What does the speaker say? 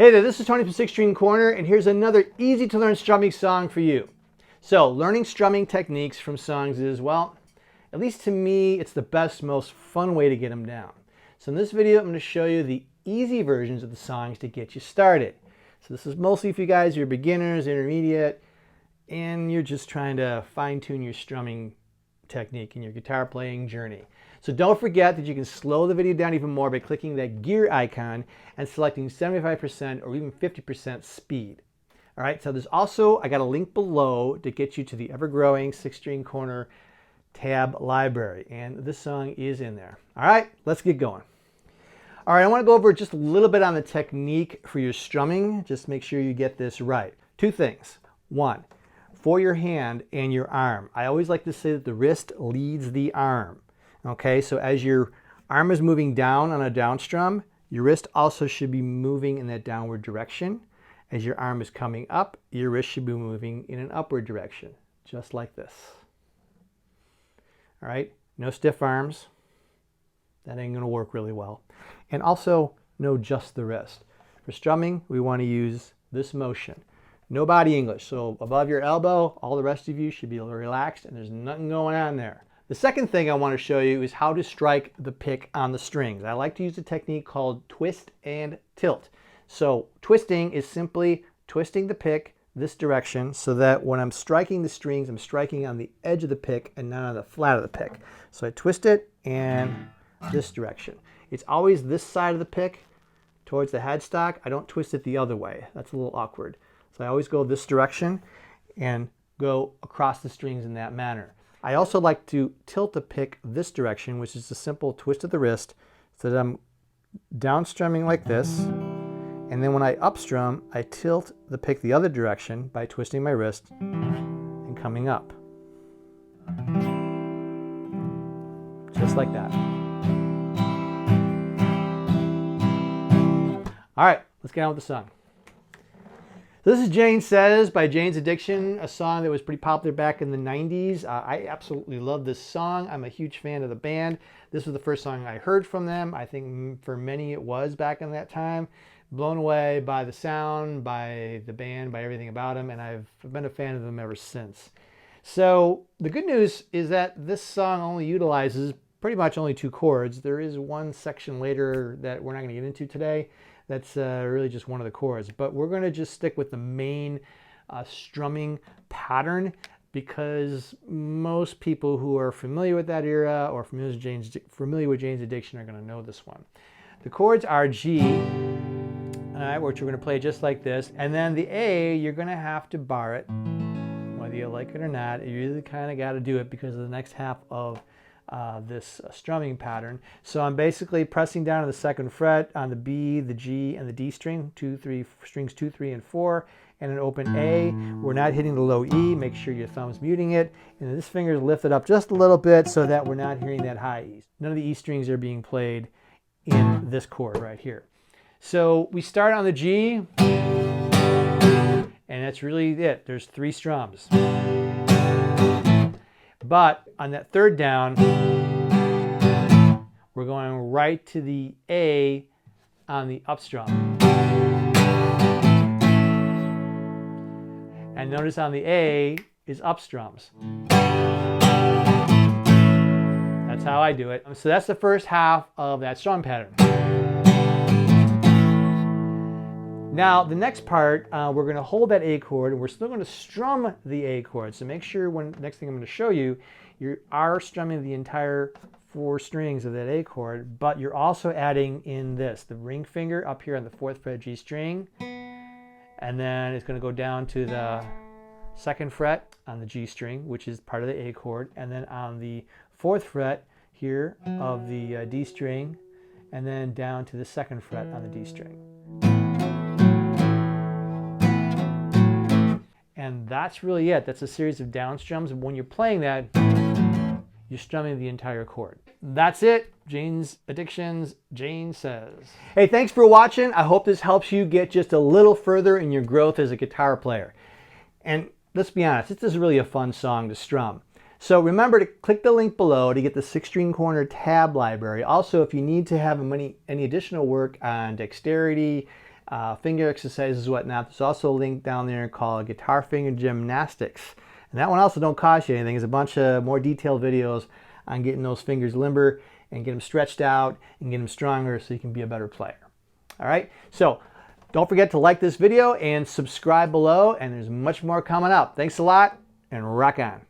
Hey there, this is Tony from 6-String Corner, and here's another easy to learn strumming song for you. So, learning strumming techniques from songs is, well, at least to me, it's the best, most fun way to get them down. So in this video, I'm going to show you the easy versions of the songs to get you started. So this is mostly for you guys, you're beginners, intermediate, and you're just trying to fine-tune your strumming technique in your guitar playing journey. So don't forget that you can slow the video down even more by clicking that gear icon and selecting 75% or even 50% speed. All right, so there's also, I got a link below to get you to the ever-growing 6-String Corner tab library, and this song is in there. All right, let's get going. All right, I want to go over just a little bit on the technique for your strumming. Just make sure you get this right. Two things. One, for your hand and your arm, I always like to say that the wrist leads the arm. Okay, so as your arm is moving down on a down strum, your wrist also should be moving in that downward direction. As your arm is coming up, your wrist should be moving in an upward direction, just like this. All right, no stiff arms. That ain't gonna work really well. And also, no just the wrist. For strumming, we wanna use this motion. No body English, so above your elbow, all the rest of you should be a little relaxed and there's nothing going on there. The second thing I want to show you is how to strike the pick on the strings. I like to use a technique called twist and tilt. So twisting is simply twisting the pick this direction so that when I'm striking the strings, I'm striking on the edge of the pick and not on the flat of the pick. So I twist it and this direction. It's always this side of the pick towards the headstock. I don't twist it the other way. That's a little awkward. So I always go this direction and go across the strings in that manner. I also like to tilt the pick this direction, which is a simple twist of the wrist, so that I'm down strumming like this. And then when I up strum, I tilt the pick the other direction by twisting my wrist and coming up. Just like that. All right, let's get on with the song. This is Jane Says by Jane's Addiction, a song that was pretty popular back in the 90s. I absolutely love this song. I'm a huge fan of the band. This was the first song I heard from them. I think for many it was back in that time. Blown away by the sound, by the band, by everything about them, and I've been a fan of them ever since. So the good news is that this song only utilizes pretty much only two chords. There is one section later that we're not going to get into today. That's really just one of the chords, but we're going to just stick with the main strumming pattern because most people who are familiar with that era or familiar with Jane's Addiction are going to know this one. The chords are G, which we're going to play just like this, and then the A, you're going to have to bar it, whether you like it or not. You really kind of got to do it because of the next half of this strumming pattern. So I'm basically pressing down on the second fret on the B, the G, and the D string, strings 2, 3, and 4, and an open A. We're not hitting the low E. Make sure your thumb's muting it, and this finger is lifted up just a little bit so that we're not hearing that high E. None of the E strings are being played in this chord right here. So we start on the G, and that's really it. There's 3 strums. But on that third down, we're going right to the A on the up strum. And notice on the A is up strums. That's how I do it. So that's the first half of that strum pattern. Now, the next part, we're going to hold that A chord, and we're still going to strum the A chord. So make sure next thing I'm going to show you, you are strumming the entire 4 strings of that A chord, but you're also adding in this, the ring finger up here on the 4th fret G string, and then it's going to go down to the 2nd fret on the G string, which is part of the A chord, and then on the 4th fret here of the D string, and then down to the 2nd fret on the D string. And that's really it. That's a series of down strums. And when you're playing that, you're strumming the entire chord. That's it. Jane's Addictions, Jane Says. Hey, thanks for watching. I hope this helps you get just a little further in your growth as a guitar player. And let's be honest, this is really a fun song to strum. So remember to click the link below to get the 6-String Corner tab library. Also, if you need to have any additional work on dexterity, finger exercises, whatnot. There's also a link down there called Guitar Finger Gymnastics. And that one also don't cost you anything. It's a bunch of more detailed videos on getting those fingers limber and get them stretched out and get them stronger so you can be a better player. All right, so don't forget to like this video and subscribe below, and there's much more coming up. Thanks a lot, and rock on.